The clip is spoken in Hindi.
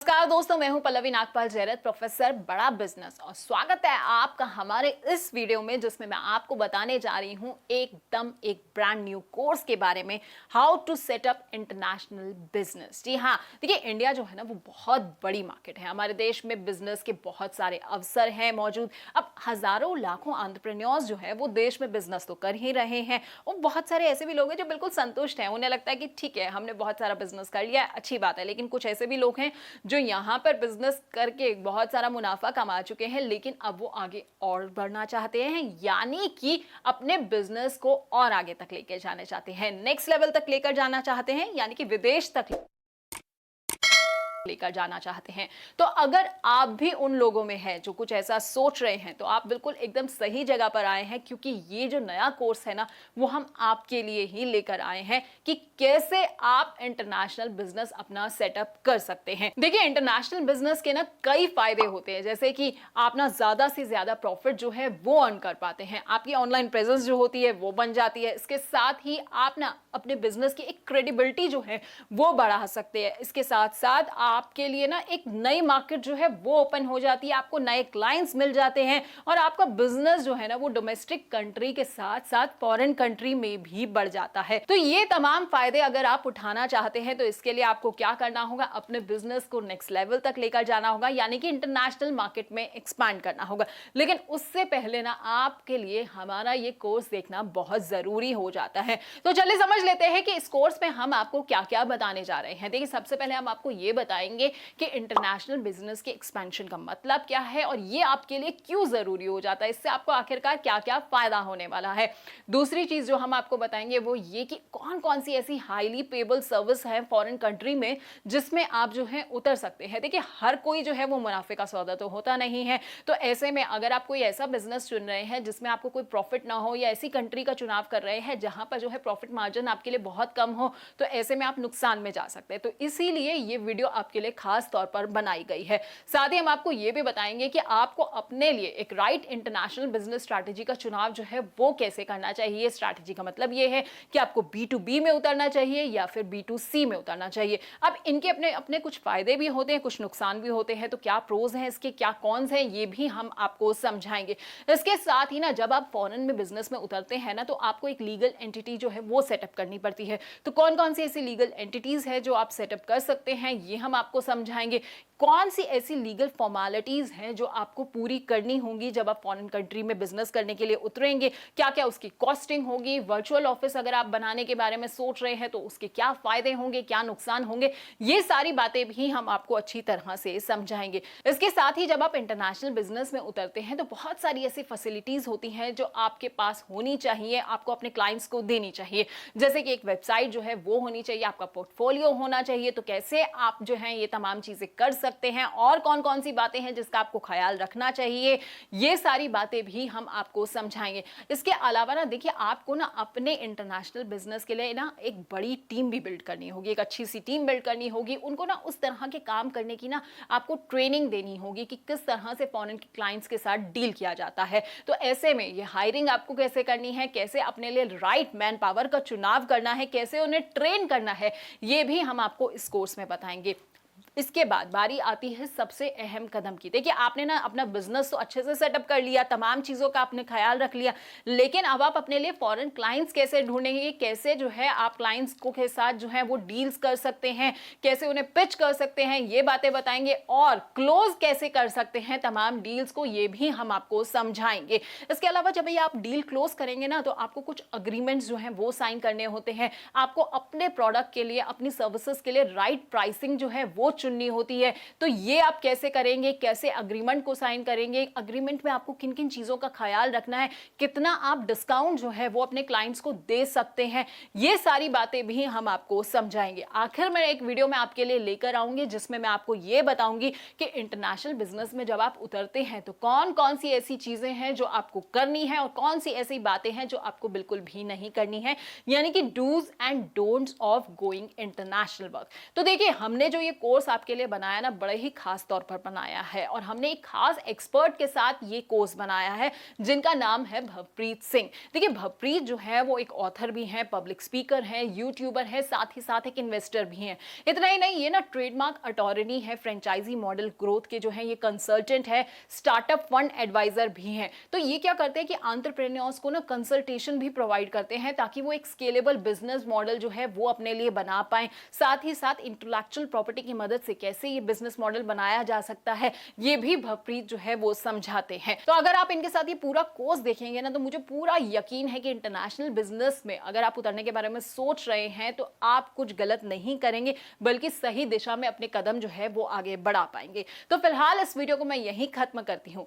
नमस्कार दोस्तों, मैं हूं पल्लवी नागपाल जैरत, प्रोफेसर बड़ा बिजनेस, और स्वागत है आपका हमारे इस वीडियो में जिसमें मैं आपको बताने जा रही हूं एक ब्रांड न्यू कोर्स के बारे में, how to set up international business. जी हाँ, देखिए इंडिया जो है ना वो बहुत बड़ी मार्केट है। हमारे देश में बिजनेस के बहुत सारे अवसर हैं मौजूद। अब हजारों लाखों एंटरप्रेन्योर्स जो है वो देश में बिजनेस तो कर ही रहे हैं, और बहुत सारे ऐसे भी लोग हैं जो बिल्कुल संतुष्ट हैं। उन्हें लगता है कि ठीक है, हमने बहुत सारा बिजनेस कर लिया, अच्छी बात है। लेकिन कुछ ऐसे भी लोग हैं जो यहाँ पर बिजनेस करके बहुत सारा मुनाफा कमा चुके हैं, लेकिन अब वो आगे और बढ़ना चाहते हैं, यानी कि अपने बिजनेस को और आगे तक लेकर जाना चाहते हैं, नेक्स्ट लेवल तक लेकर जाना चाहते हैं, यानी कि विदेश तक लेकर जाना चाहते हैं। तो अगर आप भी उन लोगों में हैं जो कुछ ऐसा सोच रहे हैं, तो आप बिल्कुल एकदम सही जगह पर आए हैं, क्योंकि ये जो नया कोर्स है ना वो हम आपके लिए ही लेकर आए हैं कि कैसे आप इंटरनेशनल बिजनेस अपना सेटअप कर सकते हैं। देखिए, इंटरनेशनल बिजनेस के ना कई फायदे होते हैं, जैसे कि आप ना ज्यादा से ज्यादा प्रॉफिट जो है वो अर्न कर पाते हैं, आपकी ऑनलाइन प्रेजेंस जो होती है वो बन जाती है। इसके साथ ही आप ना अपने बिजनेस की एक क्रेडिबिलिटी जो है वो बढ़ा सकते हैं। इसके साथ साथ आपके लिए ना एक नई मार्केट जो है वो ओपन हो जाती है, आपको नए क्लाइंट्स मिल जाते हैं, और आपका बिजनेस जो है ना वो डोमेस्टिक कंट्री के साथ साथ फॉरेन कंट्री में भी बढ़ जाता है। तो ये तमाम फायदे अगर आप उठाना चाहते हैं तो इसके लिए आपको क्या करना होगा, अपने बिजनेस को नेक्स्ट लेवल तक लेकर जाना होगा, यानी कि इंटरनेशनल मार्केट में एक्सपैंड करना होगा। लेकिन उससे पहले ना आपके लिए हमारा ये कोर्स देखना बहुत जरूरी हो जाता है। तो चलिए समझ लेते हैं कि इस कोर्स में हम आपको क्या क्या बताने जा रहे हैं। देखिए, सबसे पहले हम आपको ये बताएंगे कि इंटरनेशनल बिजनेस के एक्सपेंशन का मतलब क्या है और ये आपके लिए क्यों जरूरी हो जाता है, इससे आपको आखिरकार क्या क्या फायदा होने वाला है। दूसरी चीज जो हम आपको बताएंगे वो ये कि कौन कौन सी ऐसी हाईली पेबल सर्विस है फॉरेन कंट्री में जिसमें आप जो है उतर सकते हैं। देखिए, हर कोई जो है वो मुनाफे का सौदा तो होता नहीं है, तो ऐसे में अगर आप कोई ऐसा बिजनेस चुन रहे हैं जिसमें आपको कोई प्रॉफिट ना हो, या ऐसी कंट्री का चुनाव कर रहे हैं जहां पर जो है प्रॉफिट मार्जिन आपके लिए बहुत कम हो, तो ऐसे में आप नुकसान में जा सकते हैं। तो इसीलिए ये वीडियो आपके लिए खास तौर पर बनाई गई है। साथ ही हम आपको ये भी बताएंगे कि आपको अपने लिए एक राइट इंटरनेशनल बिजनेस स्ट्रैटेजी का चुनाव जो है वो कैसे करना चाहिए। स्ट्रैटेजी का मतलब ये है कि आपको B2B में उतरना चाहिए या फिर B2C में उतरना चाहिए। अब इनके अपने अपने कुछ फायदे भी होते हैं, कुछ नुकसान भी होते हैं, तो क्या प्रोज हैं इसके, क्या कॉन्स हैं, ये भी हम आपको समझाएंगे। इसके साथ ही ना जब आप फॉरेन में बिजनेस में उतरते हैं ना, तो आपको एक लीगल एंटिटी जो है वो सेटअप करनी पड़ती है। तो कौन कौन सी ऐसी लीगल एंटिटीज है जो आप सेटअप कर सकते हैं, ये हम आपको समझाएंगे। कौन सी ऐसी लीगल फॉर्मेलिटीज हैं जो आपको पूरी करनी होंगी जब आप फॉरेन कंट्री में बिजनेस करने के लिए उतरेंगे, क्या क्या उसकी कॉस्टिंग होगी। वर्चुअल ऑफिस अगर आप बनाने के बारे में सोच रहे हैं तो उसके क्या फायदे होंगे, क्या नुकसान होंगे, ये सारी बातें भी हम आपको अच्छी तरह से समझाएंगे। इसके साथ ही जब आप इंटरनेशनल बिजनेस में उतरते हैं तो बहुत सारी ऐसी फैसिलिटीज होती हैं जो आपके पास होनी चाहिए, आपको अपने क्लाइंट्स को देनी चाहिए। जैसे कि एक वेबसाइट जो है वो होनी चाहिए, आपका पोर्टफोलियो होना चाहिए। तो कैसे आप जो है ये तमाम चीजें कर सकते हैं, और कौन कौन सी बातें हैं जिसका आपको ख्याल रखना चाहिए, ये सारी बातें भी हम आपको समझाएंगे। इसके अलावा ना देखिए, आपको ना अपने इंटरनेशनल बिजनेस के लिए ना एक बड़ी टीम भी बिल्ड करनी होगी, एक अच्छी सी टीम बिल्ड करनी होगी। उनको ना उस तरह के काम करने की ना आपको ट्रेनिंग देनी होगी कि किस तरह से फॉरेन के क्लाइंट्स के साथ डील किया जाता है। तो ऐसे में ये हायरिंग आपको कैसे करनी है, कैसे अपने लिए राइट मैन पावर का चुनाव करना है, कैसे उन्हें ट्रेन करना है, ये भी हम आपको इस कोर्स में बताएंगे। इसके बाद बारी आती है सबसे अहम कदम की। देखिए, आपने ना अपना बिजनेस तो अच्छे से सेटअप कर लिया, तमाम चीजों का आपने ख्याल रख लिया, लेकिन अब आप अपने लिए फॉरेन क्लाइंट्स कैसे ढूंढेंगे, कैसे जो है आप क्लाइंट्स को के साथ जो है वो डील्स कर सकते हैं, कैसे उन्हें पिच कर सकते हैं, ये बातें बताएंगे। और क्लोज कैसे कर सकते हैं तमाम डील्स को, ये भी हम आपको समझाएंगे। इसके अलावा जब ये आप डील क्लोज करेंगे ना, तो आपको कुछ अग्रीमेंट्स जो है वो साइन करने होते हैं। आपको अपने प्रोडक्ट के लिए, अपनी सर्विसेज के लिए राइट प्राइसिंग जो है वो चुननी होती है। तो ये आप कैसे करेंगे, कैसे अग्रीमेंट को साइन करेंगे, अग्रीमेंट में आपको किन किन चीजों का ख्याल रखना है, कितना आप डिस्काउंट जो है वो अपने क्लाइंट्स को दे सकते हैं, ये सारी बातें भी हम आपको समझाएंगे। आखिर में एक वीडियो में आपके लिए लेकर आऊंगी जिसमें मैं आपको ये बताऊंगी कि इंटरनेशनल बिजनेस में जब आप उतरते हैं तो कौन कौन सी ऐसी चीजें हैं जो आपको करनी है और कौन सी ऐसी बातें हैं जो आपको बिल्कुल भी नहीं करनी है, यानी कि dos and don'ts of going international work. तो देखिए, हमने जो ये कोर्स आपके लिए बनाया ना बड़े ही खास तौर पर बनाया है, और हमने एक खास एक्सपर्ट के साथ ये कोर्स बनाया है जिनका नाम है भवप्रीत सिंह। देखिए, भवप्रीत जो है वो एक ऑथर भी हैं, पब्लिक स्पीकर हैं, यूट्यूबर है, साथ ही साथ एक इन्वेस्टर भी हैं। इतना ही नहीं, ये ना ट्रेडमार्क अटॉर्नी है, फ्रेंचाइजी मॉडल ग्रोथ के जो है ये कंसल्टेंट है, स्टार्टअप फंड एडवाइजर भी हैं। तो ये क्या करते हैं कि एंटरप्रेन्योर्स को ना कंसल्टेशन भी प्रोवाइड करते हैं ताकि वो एक स्केलेबल बिजनेस मॉडल जो है वो अपने लिए बना पाए। साथ ही साथ इंटेलेक्चुअल प्रॉपर्टी की मदद से कैसे ये बिजनेस मॉडल बनाया जा सकता है, ये भी भवप्रीत जो है वो समझाते हैं। तो अगर आप इनके साथ ये पूरा कोर्स देखेंगे ना, तो मुझे पूरा यकीन है कि इंटरनेशनल बिजनेस में अगर आप उतरने के बारे में सोच रहे हैं तो आप कुछ गलत नहीं करेंगे, बल्कि सही दिशा में अपने कदम जो है वो आगे बढ़ा पाएंगे। तो फिलहाल इस वीडियो को मैं यहीं खत्म करती हूँ।